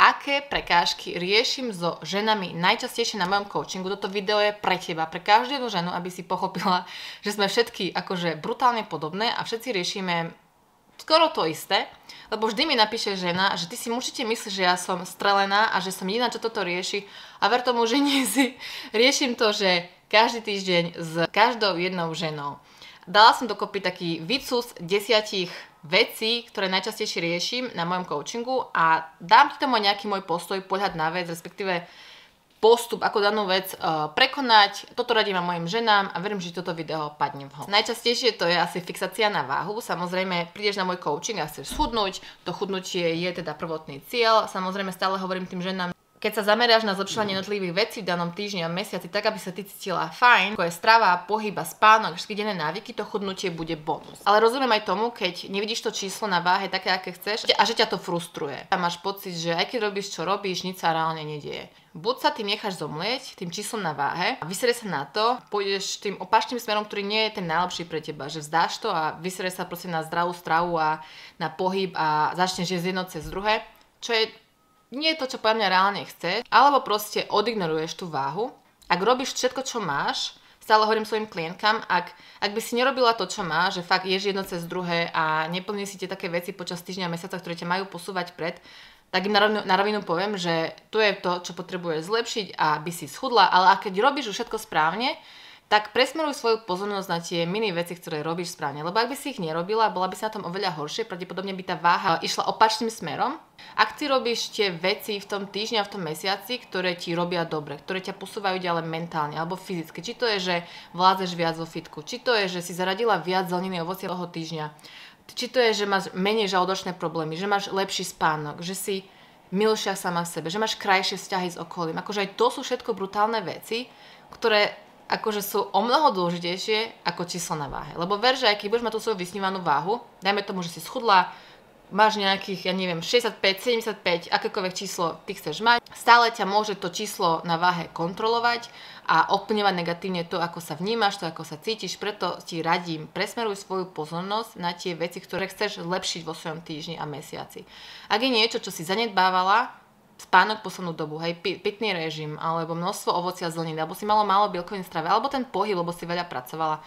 aké prekážky riešim so ženami najčastejšie na mojom coachingu. Toto video je pre teba, pre každú jednu ženu, aby si pochopila, že sme všetky akože brutálne podobné a všetci riešime skoro to isté, lebo vždy mi napíše žena, že ty si určite myslíš, že ja som strelená a že som jediná, čo toto rieši, a ver tomu, že nie si. Riešim to, že každý týždeň s každou jednou ženou. Dala som dokopy taký výcus 10 vecí, ktoré najčastejšie riešim na mojom coachingu, a dám ti tomu nejaký môj postoj, pohľad na vec, respektíve postup, ako danú vec prekonať. Toto radím aj mojim ženám a verím, že toto video padne vhod. Najčastejšie to je asi fixácia na váhu. Samozrejme, prídeš na môj coaching a chceš schudnúť, to chudnutie je teda prvotný cieľ. Samozrejme, stále hovorím tým ženám, keď sa zameráš na zlepšovanie jednotlivých vecí v danom týždni a mesiaci, tak aby sa ty cítila fajn, ako je strava, pohyb a spánok, všetky denné návyky, to chudnutie bude bonus. Ale rozumiem aj tomu, keď nevidíš to číslo na váhe také, aké chceš, a že ťa to frustruje. A máš pocit, že aj keď robíš, čo robíš, nič sa reálne nedieje. Buď sa tým necháš zomlieť, tým číslom na váhe, a vyserieš sa na to, pôjdeš tým opačným smerom, ktorý nie je ten najlepší pre teba, že vzdáš to a vyserieš sa proste na zdravú stravu a na pohyb a začneš jesť jedno cez druhé, čo je nie je to, čo podľa mňa reálne chceš, alebo proste odignoruješ tú váhu. Ak robíš všetko, čo máš, stále hovorím svojim klientkám, ak by si nerobila to, čo máš, že fakt ješ jedno cez druhé a neplníš si tie také veci počas týždňa a mesiaca, ktoré ťa majú posúvať pred, tak im na rovinu poviem, že to je to, čo potrebuješ zlepšiť, aby si schudla, ale keď robíš už všetko správne, tak presmeruj svoju pozornosť na tie mini veci, ktoré robíš správne. Lebo ak by si ich nerobila, bola by si na tom oveľa horšie, pravdepodobne by tá váha išla opačným smerom. Ak ty robíš tie veci v tom týždni a v tom mesiaci, ktoré ti robia dobre, ktoré ťa posúvajú ďalej mentálne alebo fyzicky, či to je, že vládzeš viac vo fitku, či to je, že si zaradila viac zeleniny a ovocia toho týždňa, či to je, že máš menej žalúdočné problémy, že máš lepší spánok, že si milšia sama v sebe, že máš krajšie vzťahy s okolím. Akože aj to sú všetko brutálne veci, ktoré akože sú o mnoho dôležitejšie ako číslo na váhe. Lebo ver, že aj keď budeš mať tú svoju vysnívanú váhu, dajme tomu, že si schudla, máš nejakých, ja neviem, 65, 75, akékoľvek číslo ty chceš mať, stále ťa môže to číslo na váhe kontrolovať a ovplyvňovať negatívne to, ako sa vnímaš, to, ako sa cítiš. Preto ti radím, presmeruj svoju pozornosť na tie veci, ktoré chceš zlepšiť vo svojom týždni a mesiaci. Ak je niečo, čo si zanedbávala, spánok poslednú dobu, hej, pitný režim, alebo množstvo ovocia a zeleniny, alebo si málo bielkovín v strave, alebo ten pohyb, lebo si veľa pracovala,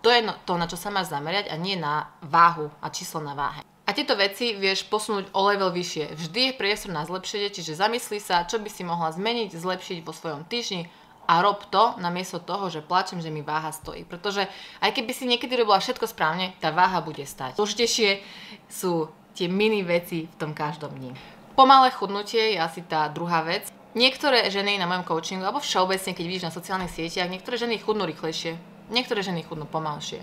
to je to, na čo sa máš zamerať, a nie na váhu a číslo na váhe. A tieto veci vieš posunúť o level vyššie. Vždy je priestor na zlepšenie, čiže zamysli sa, čo by si mohla zmeniť, zlepšiť vo svojom týždni, a rob to namiesto toho, že plačem, že mi váha stojí. Pretože aj keby si niekedy robila všetko správne, tá váha bude stať. Dôležitejšie sú tie mini veci v tom každom dni. Pomalé chudnutie je asi tá druhá vec. Niektoré ženy na mojom coachingu, alebo všeobecne, keď vidíš na sociálnych sieťach, niektoré ženy chudnú rýchlejšie, niektoré ženy chudnú pomalšie.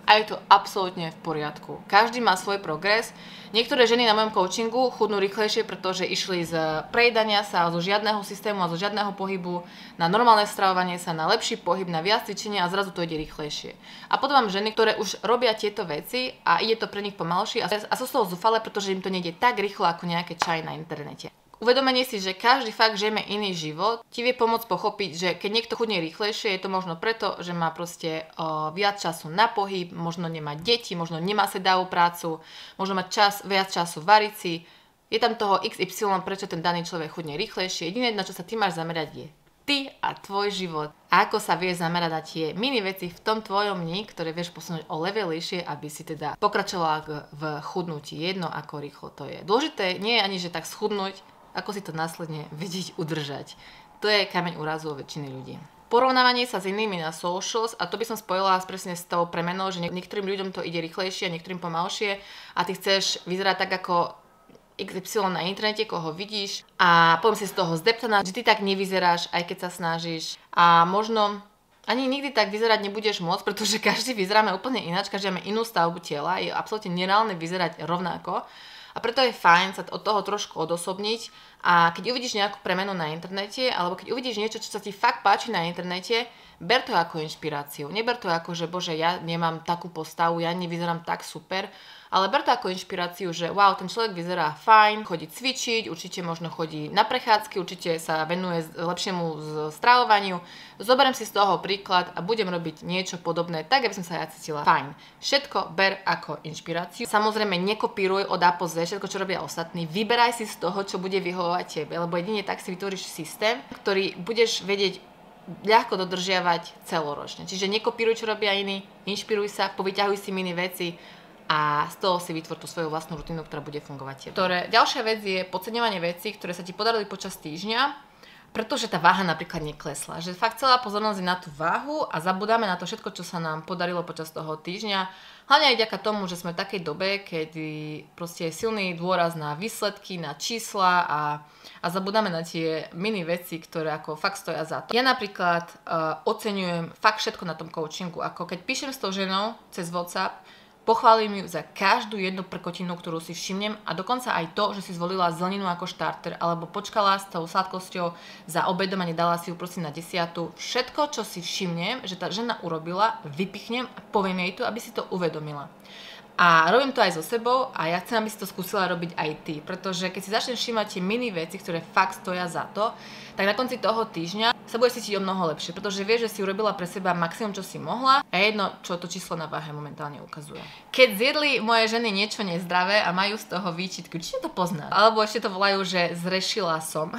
A je to absolútne v poriadku. Každý má svoj progres. Niektoré ženy na mojom coachingu chudnú rýchlejšie, pretože išli z prejedania sa, zo žiadneho systému a zo žiadneho pohybu na normálne stravovanie sa, na lepší pohyb, na viac cvičenia, a zrazu to ide rýchlejšie. A potom mám ženy, ktoré už robia tieto veci a ide to pre nich pomalšie a sú z toho zúfale, pretože im to nejde tak rýchlo ako nejaké čaj na internete. Uvedomenie si, že každý fakt žijeme iný život, ti vie pomôcť pochopiť, že keď niekto chudne rýchlejšie, je to možno preto, že má proste viac času na pohyb, možno nemá deti, možno nemá sedavú prácu, možno má viac času variť si. Je tam toho XY, prečo ten daný človek chudne rýchlejšie. Jediné, na čo sa ty máš zamerať, je ty a tvoj život. A ako sa vieš zamerať na tie mini veci v tom tvojom dni, ktoré vieš posunúť o level vyššie, aby si teda pokračovala v chudnutí. Jedno, ako rýchlo to je. Dôležité nie je ani, že tak schudnúť, ako si to následne vedieť udržať. To je kameň úrazu u väčšiny ľudí. Porovnávanie sa s inými na socials, a to by som spojila presne s tou premenou, že niektorým ľuďom to ide rýchlejšie a niektorým pomalšie a ty chceš vyzerať tak ako XY na internete, koho vidíš, a potom si z toho zdeptaná, že ty tak nevyzeráš, aj keď sa snažíš, a možno ani nikdy tak vyzerať nebudeš môcť, pretože každý vyzeráme úplne ináč, každý máme inú stavbu tela, je absolútne nereálne vyzerať rovnako. A preto je fajn sa od toho trošku odosobniť, a keď uvidíš nejakú premenu na internete, alebo keď uvidíš niečo, čo sa ti fakt páči na internete, ber to ako inšpiráciu. Neber to ako, že bože, ja nemám takú postavu, ja nevyzerám tak super, Ale ber to ako inšpiráciu, že wow, ten človek vyzerá fajn, chodí cvičiť, určite možno chodí na prechádzky, určite sa venuje lepšiemu stravovaniu. Zoberiem si z toho príklad a budem robiť niečo podobné, tak aby som sa ja cítila fajn. Všetko ber ako inšpiráciu. Samozrejme, nekopíruj od A po Z všetko, čo robia ostatní. Vyberaj si z toho, čo bude vyhovovať tebe, lebo jedine tak si vytvoríš systém, ktorý budeš vedieť ľahko dodržiavať celoročne. Čiže nekopíruj, čo robia iní, inšpiruj sa, povyťahuj si mini veci a z toho si vytvor tú svoju vlastnú rutinu, ktorá bude fungovať tebe. Ďalšia vec je podceňovanie vecí, ktoré sa ti podarili počas týždňa, pretože tá váha napríklad neklesla. Že fakt celá pozornosť je na tú váhu a zabudáme na to všetko, čo sa nám podarilo počas toho týždňa. Hlavne aj vďaka tomu, že sme v takej dobe, kedy proste je silný dôraz na výsledky, na čísla a zabudáme na tie mini veci, ktoré ako fakt stoja za to. Ja napríklad oceňujem fakt všetko na tom coachingu. Ako keď píšem s tou ženou cez WhatsApp, pochválim ju za každú jednu prkotinu, ktorú si všimnem a dokonca aj to, že si zvolila zeleninu ako štarter alebo počkala s tou sladkosťou za obedom a nedala si ju prosím na 10. Všetko, čo si všimnem, že tá žena urobila, vypichnem a poviem jej to, aby si to uvedomila. A robím to aj so sebou a ja chcem, aby si to skúsila robiť aj ty, pretože keď si začneš všímať tie mini veci, ktoré fakt stoja za to, tak na konci toho týždňa sa budeš cítiť o mnoho lepšie, pretože vieš, že si urobila pre seba maximum, čo si mohla a jedno, čo to číslo na váhe momentálne ukazuje. Keď zjedli moje ženy niečo nezdravé a majú z toho výčitky, určite to pozná. Alebo ešte to volajú, že zrešila som.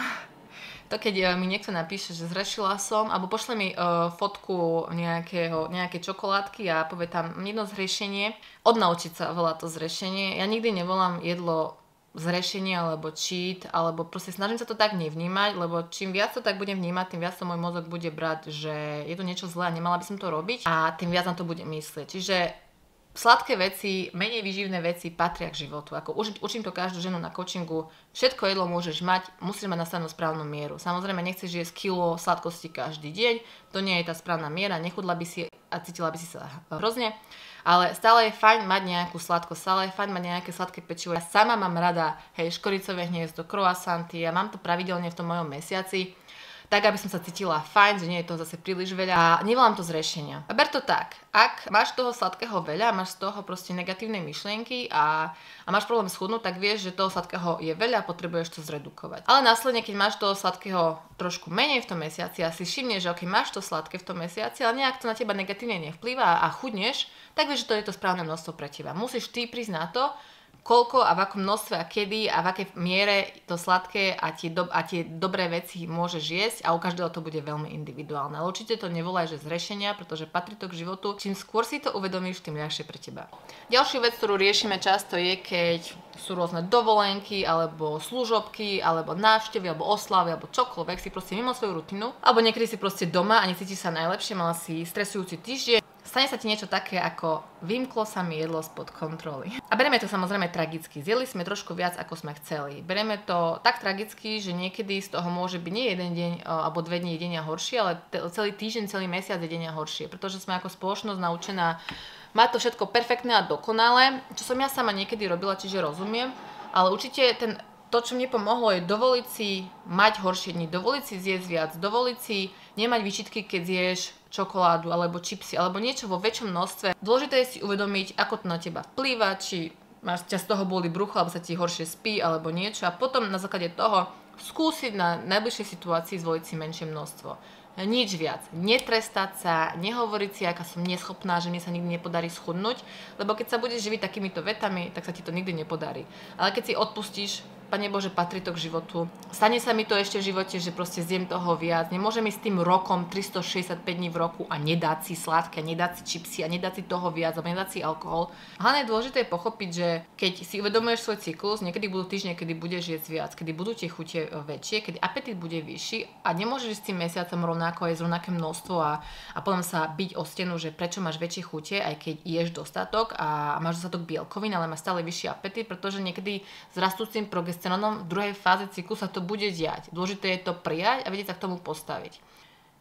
To keď mi niekto napíše, že zrešila som, alebo pošle mi fotku nejakej čokoládky a povie tam jedno zrešenie, odnaučiť sa volá to zrešenie. Ja nikdy nevolám jedlo zrešenie alebo cheat, alebo proste snažím sa to tak nevnímať, lebo čím viac to tak budem vnímať, tým viac to môj mozog bude brať, že je to niečo zlé a nemala by som to robiť a tým viac na to bude myslieť. Čiže sladké veci, menej výživné veci patria k životu. Ako učím to každú ženu na coachingu. Všetko jedlo môžeš mať, musíš mať nastavenú správnu mieru. Samozrejme, nechceš jesť kilo sladkosti každý deň, to nie je tá správna miera, nechudla by si a cítila by si sa hrozne. Ale stále je fajn mať nejakú sladkosť, stále je fajn mať nejaké sladké pečivo. Ja sama mám rada, škoricové hniezdo, croissanty, ja mám to pravidelne v tom mojom mesiaci, tak aby som sa cítila fajn, že nie je toho zase príliš veľa a nevolám to zrešenia. A ber to tak, ak máš toho sladkého veľa, máš z toho proste negatívne myšlienky a máš problém schudnúť, tak vieš, že toho sladkého je veľa a potrebuješ to zredukovať. Ale následne, keď máš toho sladkého trošku menej v tom mesiaci a si všimneš, že máš to sladké v tom mesiaci, ale nejak to na teba negatívne nevplýva a chudneš, tak vieš, že to je to správne množstvo pre teba. Musíš ty prísť na to, koľko a v akom množstve a kedy a v akej miere to sladké a tie dobré veci môžeš jesť a u každého to bude veľmi individuálne. Ale určite to nevolaj, že zrešenia, pretože patrí to k životu. Čím skôr si to uvedomíš, tým ľahšie pre teba. Ďalšiu vec, ktorú riešime často je, keď sú rôzne dovolenky, alebo služobky, alebo návštevy, alebo oslavy, alebo čokoľvek, si proste mimo svoju rutinu, alebo niekedy si proste doma a necítiš sa najlepšie, mala si stresujúci týždeň. Stane sa ti niečo také ako vymklo sa mi jedlo spod kontroly. A bereme to samozrejme tragicky. Zjedli sme trošku viac, ako sme chceli. Bereme to tak tragicky, že niekedy z toho môže byť nie jeden deň alebo 2 dní jedenia horšie, ale celý týždeň, celý mesiac jedenia horšie. Pretože sme ako spoločnosť naučená mať to všetko perfektné a dokonalé, čo som ja sama niekedy robila, čiže rozumiem. Ale určite to, čo mne pomohlo, je dovoliť si mať horšie dni, dovoliť si zjesť viac, dovoliť si nemať výčitky, keď zješ čokoládu alebo čipsy alebo niečo vo väčšom množstve. Dôležité je si uvedomiť, ako to na teba vplýva, či ťa z toho boli brucho, alebo sa ti horšie spí alebo niečo a potom na základe toho skúsiť na najbližšej situácii zvoliť si menšie množstvo. Nič viac. Netrestať sa, nehovoriť si, aká som neschopná, že mne sa nikdy nepodarí schudnúť, lebo keď sa budeš živiť takýmito vetami, tak sa ti to nikdy nepodarí. Ale keď si odpustíš, Pane Bože, patrí to k životu. Stane sa mi to ešte v živote, že proste zjem toho viac. Nemôžem ísť tým rokom 365 dní v roku a nedať si sladké, nedať si čipsy a nedať si toho viac, alebo nedať si alkohol. Hlavne je dôležité pochopiť, že keď si uvedomuješ svoj cyklus, niekedy budú týždne, kedy budeš jesť viac, kedy budú tie chute väčšie, kedy apetit bude vyšší a nemôžeš s tým mesiacom rovnako jesť rovnaké množstvo a potom sa byť o stenu, že prečo máš väčšie chute, aj keď ješ dostatok a máš dostatok bielkovín, ale máš stále vyšší apetit, pretože niekedy s rastúcim v druhej fáze cyklu sa to bude diať. Dôležité je to prijať a vedieť sa k tomu postaviť.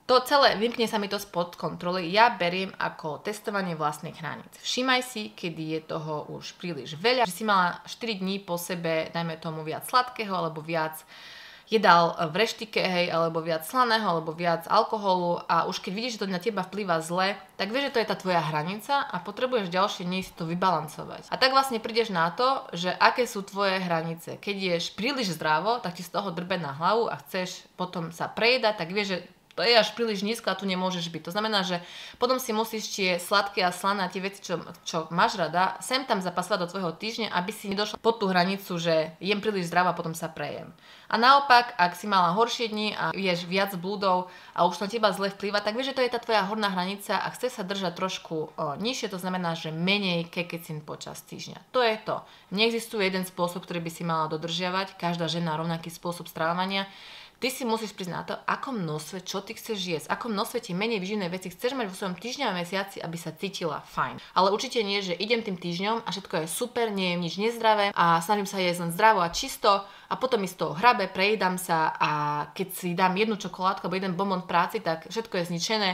To celé, vymkne sa mi to spod kontroly, ja beriem ako testovanie vlastných hraníc. Všímaj si, kedy je toho už príliš veľa, že si mala 4 dní po sebe, dajme tomu viac sladkého alebo viac jedál v reštike, hej, alebo viac slaného, alebo viac alkoholu a už keď vidíš, že to na teba vplýva zle, tak vieš, že to je tá tvoja hranica a potrebuješ ďalšie dní si to vybalancovať. A tak vlastne prídeš na to, že aké sú tvoje hranice. Keď ješ príliš zdravo, tak ti z toho drbe na hlavu a chceš potom sa prejedať, tak vieš, že to je až príliš nízko a tu nemôžeš byť. To znamená, že potom si musíš tie sladké a slané a tie veci, čo máš rada, sem tam zapasovať do tvojho týždňa, aby si nedošla pod tú hranicu, že jem príliš zdravo a potom sa prejem. A naopak, ak si mala horšie dni a ješ viac blúdov a už na teba zle vplýva, tak vieš, že to je tá tvoja horná hranica a chce sa držať trošku nižšie, to znamená, že menej kekecín počas týždňa. To je to. Neexistuje jeden spôsob, ktorý by si mala dodržiavať, každá žena rovnaký spôsob strávania. Ty si musíš prísť na to, akom množstve, čo ty chceš jesť, akom množstve ti menej výživné veci chceš mať vo svojom týždňa a mesiaci, aby sa cítila fajn. Ale určite nie, že idem tým týždňom a všetko je super, nie jem nič nezdravé a snažím sa jesť len zdravo a čisto a potom mi z toho hrabe, prejedám sa a keď si dám jednu čokoládku alebo jeden bonbon v práci, tak všetko je zničené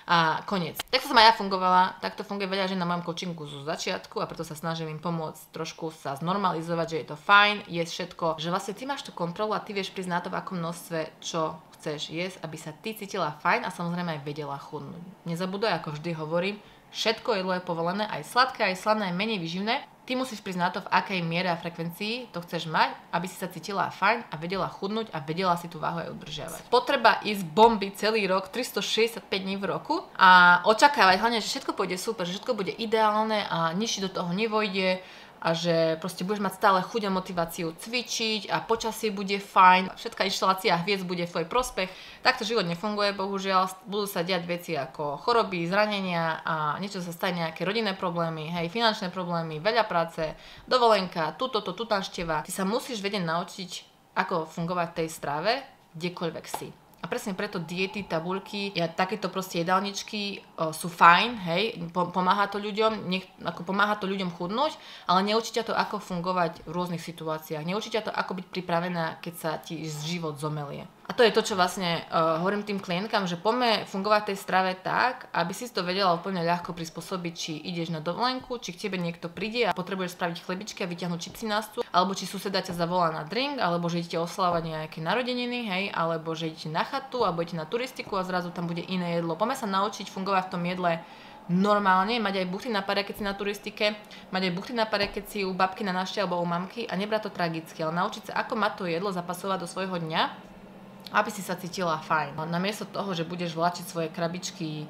a koniec. Takto som aj ja fungovala, takto funguje veľa žien na mojom coachingu zo začiatku a preto sa snažím im pomôcť trošku sa znormalizovať, že je to fajn, jesť všetko, že vlastne ty máš tú kontrolu a ty vieš prísť na to, v akom množstve čo chceš jesť, aby sa ty cítila fajn a samozrejme aj vedela chudnúť. Nezabudaj, ako vždy hovorím, všetko jedlo je povolené, aj sladké, aj slané, aj menej výživné. Ty musíš prísť na to, v akej miere a frekvencii to chceš mať, aby si sa cítila fajn a vedela chudnúť a vedela si tú váhu aj udržiavať. Potreba ísť bomby celý rok, 365 dní v roku a očakávať hlavne, že všetko pôjde super, že všetko bude ideálne a nič do toho nevojde a že proste budeš mať stále chuť a motiváciu cvičiť a počasie bude fajn, všetká inštalácia hviezd bude v tvoj prospech. Takto život nefunguje, bohužiaľ, budú sa diať veci ako choroby, zranenia a niečo sa stane, nejaké rodinné problémy, hej, finančné problémy, veľa práce, dovolenka, tu návšteva. Ty sa musíš vedieť naučiť, ako fungovať v tej strave, kdekoľvek si. A presne preto diety, tabuľky, takéto proste jedálničky sú fajn, hej, pomáha to ľuďom chudnúť, ale neučí ťa to, ako fungovať v rôznych situáciách. Neučí ťa to, ako byť pripravená, keď sa ti život zomelie. A to je to, čo vlastne hovorím tým klientkám, že poďme fungovať tej strave tak, aby si to vedela úplne ľahko prispôsobiť, či ideš na dovolenku, či k tebe niekto príde a potrebuješ spraviť chlebičky a vyťahnuť čipsy na stôl, alebo či suseda ťa zavolá na drink, alebo že idete oslavovať nejaké narodeniny, hej, alebo že idete na chatu, alebo idete na turistiku a zrazu tam bude iné jedlo. Poďme sa naučiť fungovať v tom jedle normálne, mať aj buchty na pare, keď si na turistike, mať aj buchty na pare, keď si u babky na návšteve alebo u mamky a nebrať to tragicky, ale naučiť sa, ako mať to jedlo zapasovať do svojho dňa, aby si sa cítila fajn. Namiesto toho, že budeš vláčiť svoje krabičky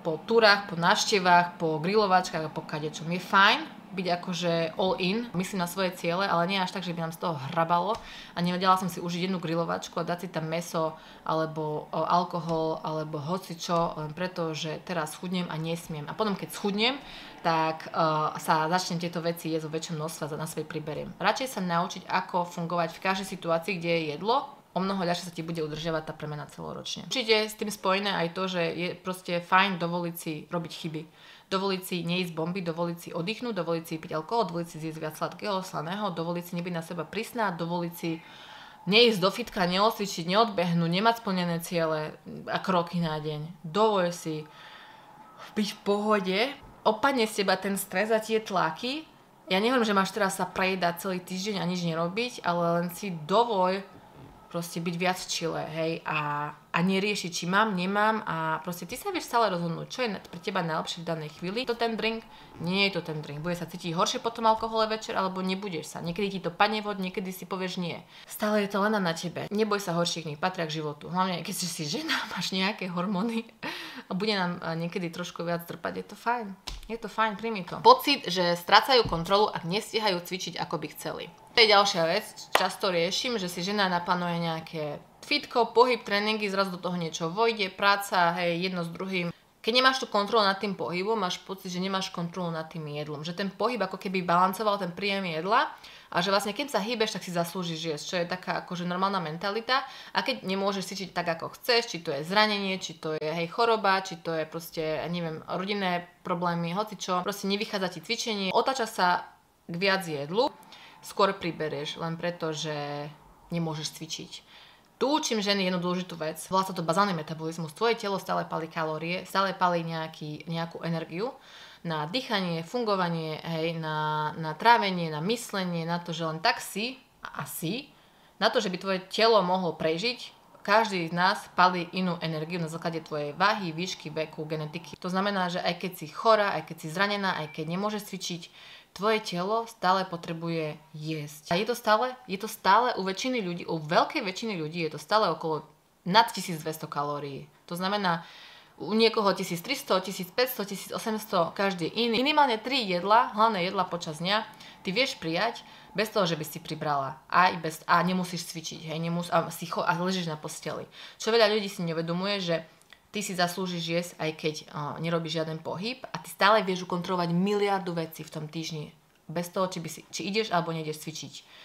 po túrach, po návštevách, po grilovačkách a po kadečom. Je fajn byť akože all in, myslím na svoje ciele, ale nie až tak, že by nám z toho hrabalo a nevedela som si užiť jednu grilovačku a dať si tam mäso alebo alkohol alebo hocičo len preto, že teraz schudnem a nesmiem. A potom keď schudnem, tak sa začnem tieto veci jesť vo väčšom množstve a na svoj priberiem. Radšej sa naučiť, ako fungovať v každej situácii, kde je jedlo, o mnoho ľahšie sa ti bude udržiavať tá premena celoročne. Určite s tým spojené aj to, že je proste fajn dovoliť si robiť chyby. Dovoliť si neísť bomby, dovoliť si oddychnúť, dovoliť si piť alkohol, dovoliť si zjesť viac sladkého, slaného, dovoliť si nebyť na seba prísna, dovoliť si neísť do fitka, neosvičiť, neodbehnúť, nemať splnené ciele a kroky na deň. Dovol si byť v pohode, opadne z teba ten stres a tie tlaky. Ja nehovorím, že máš teraz sa prejedať celý týždeň a nič nerobiť, ale len si dovol proste byť viac chile, hej, a neriešiť, či mám, nemám a proste ty sa vieš stále rozhodnúť, čo je pre teba najlepšie v danej chvíli. Je to ten drink? Nie je to ten drink. Bude sa cítiť horšie po tom alkohole večer, alebo nebudeš sa. Niekedy ti to padne vod, niekedy si povieš nie. Stále je to len na tebe. Neboj sa horších dní, patria k životu. Hlavne keď si žena, máš nejaké hormóny a bude nám niekedy trošku viac trpať, je to fajn. Je to fajn, príjmi to. Pocit, že strácajú kontrolu, ak nestíhajú cvičiť, ako by chceli. To je ďalšia vec, často riešim, že si žena naplánuje nejaké fitko, pohyb, tréningy, zrazu do toho niečo vojde, práca, hej, jedno s druhým. Keď nemáš tú kontrolu nad tým pohybom, máš pocit, že nemáš kontrolu nad tým jedlom. Že ten pohyb ako keby balancoval ten príjem jedla a že vlastne keď sa hýbeš, tak si zaslúžiš jesť, čo je taká akože normálna mentalita. A keď nemôžeš cvičiť tak, ako chceš, či to je zranenie, či to je hej choroba, či to je proste, neviem, rodinné problémy, hocičo, proste nevychádza ti cvičenie, otáča sa k viac jedlu, skôr priberieš len preto, že nemôžeš cvičiť. Tu učím ženy jednu dôležitú vec, volá sa to bazálny metabolizmus. Tvoje telo stále palí kalórie, stále palí nejakú energiu na dýchanie, fungovanie, hej, na trávenie, na myslenie, na to, že len tak si a asi, Na to, že by tvoje telo mohlo prežiť, každý z nás palí inú energiu na základe tvojej váhy, výšky, veku, genetiky. To znamená, že aj keď si chorá, aj keď si zranená, aj keď nemôžeš cvičiť, tvoje telo stále potrebuje jesť. A je to stále u väčšiny ľudí, u veľkej väčšiny ľudí je to stále okolo nad 1200 kalórií. To znamená, u niekoho 1300, 1500, 1800, každý iný. Minimálne 3 jedla, hlavné jedla počas dňa, ty vieš prijať bez toho, že by si pribrala. A nemusíš cvičiť, hej, a ležíš na posteli. Čo veľa ľudí si neuvedomuje, že ty si zaslúžiš jesť, aj keď nerobíš žiaden pohyb a ty stále vieš ukontrolovať miliardu vecí v tom týždni. Bez toho, či ideš alebo nejdeš cvičiť.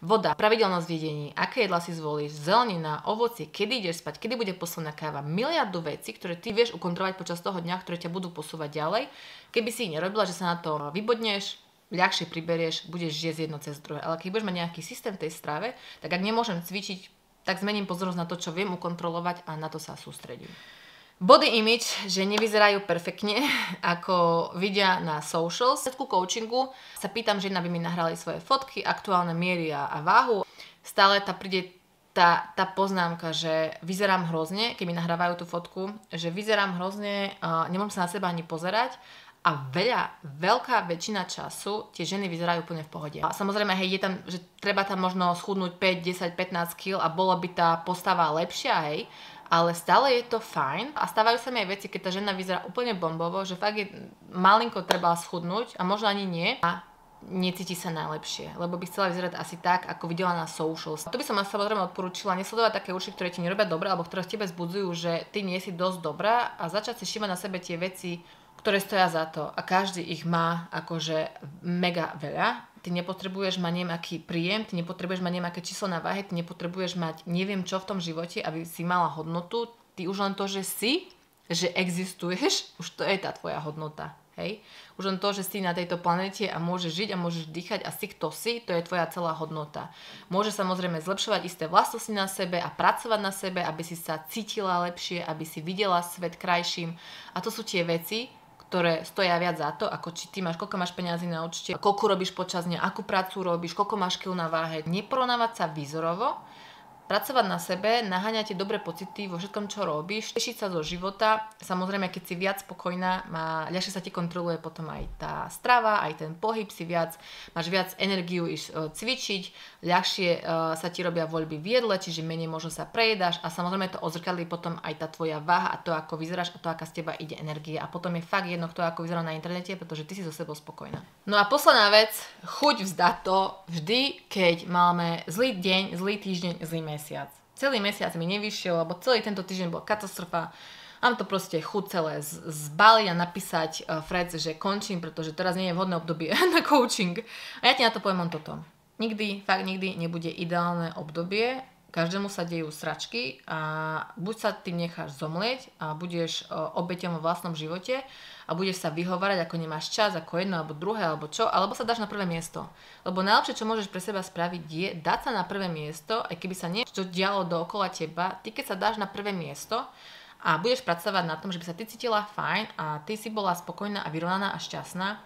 Voda, pravidelnosť v jedení, aké jedlá si zvolíš, zelenina, ovocie, kedy ideš spať, kedy bude posledná káva, miliardu vecí, ktoré ty vieš ukontrolovať počas toho dňa, ktoré ťa budú posúvať ďalej. Keby si ich nerobila, že sa na to vybodneš, ľahšie priberieš, budeš jesť jedno cez druhé. Ale keď budeš mať nejaký systém v tej strave, tak ak nemôžem cvičiť, tak zmením pozornosť na to, čo viem ukontrolovať a na to sa sústredím. Body image, že nevyzerajú perfektne, ako vidia na socials. V coachingu sa pýtam žien, aby mi nahrali svoje fotky, aktuálne miery a váhu. Stále príde tá poznámka, že vyzerám hrozne, keď mi nahrávajú tú fotku, že vyzerám hrozne, nemôžem sa na seba ani pozerať. A veľká väčšina času tie ženy vyzerajú úplne v pohode. A samozrejme, hej, je tam, že treba tam možno schudnúť 5, 10, 15 kg a bola by tá postava lepšia, hej, ale stále je to fajn a stávajú sa mi aj veci, keď tá žena vyzerá úplne bombovo, že fakt je malinko treba schudnúť a možno ani nie a necíti sa najlepšie, lebo by chcela vyzerať asi tak, ako videla na socials. To by som samozrejme odporúčila nesledovať také účty, ktoré ti nerobia dobre alebo ktoré v tebe vzbudzujú, že ty nie si dosť dobrá a začať si všímať na sebe tie veci, ktoré stoja za to a každý ich má akože mega veľa. Ty nepotrebuješ mať neviem aký príjem, ty nepotrebuješ mať neviem aké číslo na váhe, ty nepotrebuješ mať neviem čo v tom živote, aby si mala hodnotu. Ty už len to, že si, že existuješ, už to je tá tvoja hodnota. Hej? Už len to, že si na tejto planete a môžeš žiť a môžeš dýchať a si kto si, to je tvoja celá hodnota. Môžeš samozrejme zlepšovať isté vlastnosti na sebe a pracovať na sebe, aby si sa cítila lepšie, aby si videla svet krajším. A to sú tie veci, ktoré stoja viac za to, ako či ty máš, koľko máš peniazy na účte, koľko robíš počas dňa, akú prácu robíš, koľko máš kil na váhe. Neporovnávať sa výzorovo, pracovať na sebe, naháňať tie dobré pocity vo všetkom, čo robíš, tešiť sa zo života. Samozrejme, keď si viac spokojná, ľahšie sa ti kontroluje potom aj tá strava, aj ten pohyb, máš viac energiu ísť cvičiť, ľahšie sa ti robia voľby v jedle, čiže menej možno sa prejedáš a samozrejme to odzrkadlí potom aj tá tvoja váha a to, ako vyzeráš a to, aká z teba ide energia. A potom je fakt jedno, kto ako vyzerá na internete, pretože ty si so sebou spokojná. No a posledná vec, chuť vzdať to vždy, keď máme zlý deň, zlý týždeň, zlý mesiac. Celý mesiac mi nevyšiel, lebo celý tento týždeň bol katastrofa. Mám to proste chuť celé zbaliť a napísať Fred, že končím, pretože teraz nie je vhodné obdobie na coaching. A ja ti na to poviem len toto. Fakt nikdy nebude ideálne obdobie. Každému sa dejú sračky a buď sa tým necháš zomlieť a budeš obeťom vo vlastnom živote a budeš sa vyhovárať, ako nemáš čas, ako jedno, alebo druhé, alebo čo, alebo sa dáš na prvé miesto. Lebo najlepšie, čo môžeš pre seba spraviť, je dať sa na prvé miesto, aj keby sa niečo dialo dookola teba, ty keď sa dáš na prvé miesto a budeš pracovať na tom, že by sa ty cítila fajn a ty si bola spokojná a vyrovnaná a šťastná,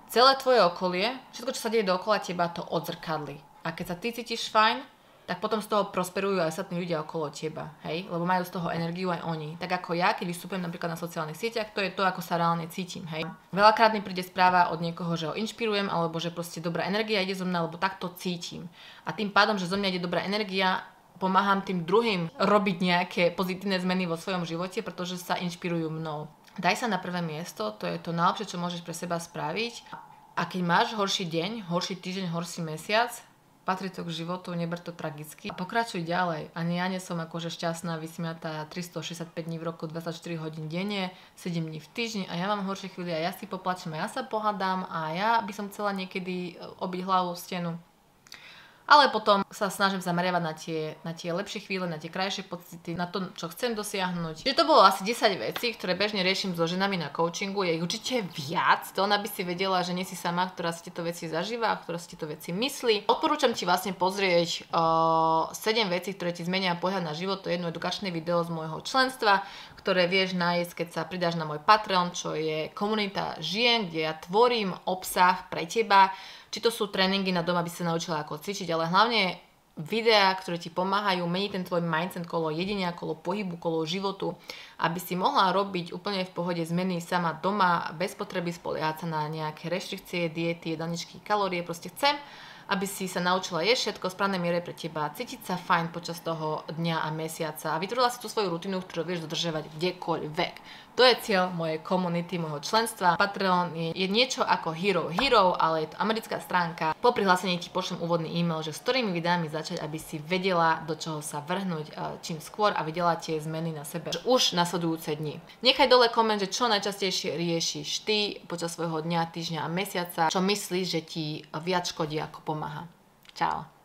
celé tvoje okolie, všetko, čo sa deje dookola teba, to odzrkadli. A keď sa ty cítiš fajn, tak potom z toho prosperujú aj ostatní ľudia okolo teba, hej? Lebo majú z toho energiu aj oni. Tak ako ja, keď vystupujem napríklad na sociálnych sieťach, to je to, ako sa reálne cítim, hej? Veľakrát mi príde správa od niekoho, že ho inšpirujem, alebo že proste dobrá energia ide zo mňa, lebo takto cítim. A tým pádom, že zo mňa ide dobrá energia, pomáham tým druhým robiť nejaké pozitívne zmeny vo svojom živote, pretože sa inšpirujú mnou. Daj sa na prvé miesto, to je to najlepšie, čo môžeš pre seba spraviť. A keď máš horší deň, horší týždeň, horší mesiac, patrí to k životu, neber to tragicky. Pokračuj ďalej. Ani ja nie som akože šťastná, vysmiatá 365 dní v roku, 24 hodín denne, 7 dní v týždni a ja mám horšie chvíli a ja si poplačem a ja sa pohádam a ja by som chcela niekedy obiť hlavou stenu. Ale potom sa snažím zameriavať na tie lepšie chvíle, na tie krajšie pocity, na to, čo chcem dosiahnuť. Čiže to bolo asi 10 vecí, ktoré bežne riešim so ženami na coachingu. Je ich určite viac, to ona by si vedela, že nie si sama, ktorá si tieto veci zažíva, ktorá si tieto veci myslí. Odporúčam ti vlastne pozrieť 7 vecí, ktoré ti zmenia pohľad na život. To je jedno edukačné video z môjho členstva, ktoré vieš nájsť, keď sa pridáš na môj Patreon, čo je komunita žien, kde ja tvorím obsah pre teba. Či to sú tréningy na dom, aby si sa naučila ako cvičiť, ale hlavne videá, ktoré ti pomáhajú meniť ten tvoj mindset kolo jedenia, kolo pohybu, kolo životu, aby si mohla robiť úplne v pohode zmeny sama doma, bez potreby spoliehať sa na nejaké reštrikcie, diety, jedálničky, kalórie. Proste chcem, aby si sa naučila jesť všetko v správnej miere pre teba, cítiť sa fajn počas toho dňa a mesiaca a vytvorila si tú svoju rutinu, ktorú vieš dodržovať kdekoľvek. To je cieľ mojej komunity, môjho členstva. Patreon je niečo ako Hero, ale je to americká stránka. Po prihlásení ti pošlem úvodný e-mail, že s ktorými videami začať, aby si vedela, do čoho sa vrhnúť čím skôr a videla tie zmeny na sebe už nasledujúce dni. Nechaj dole koment, že čo najčastejšie riešiš ty počas svojho dňa, týždňa a mesiaca, čo myslíš, že ti viac škodí ako pomáha. Čau.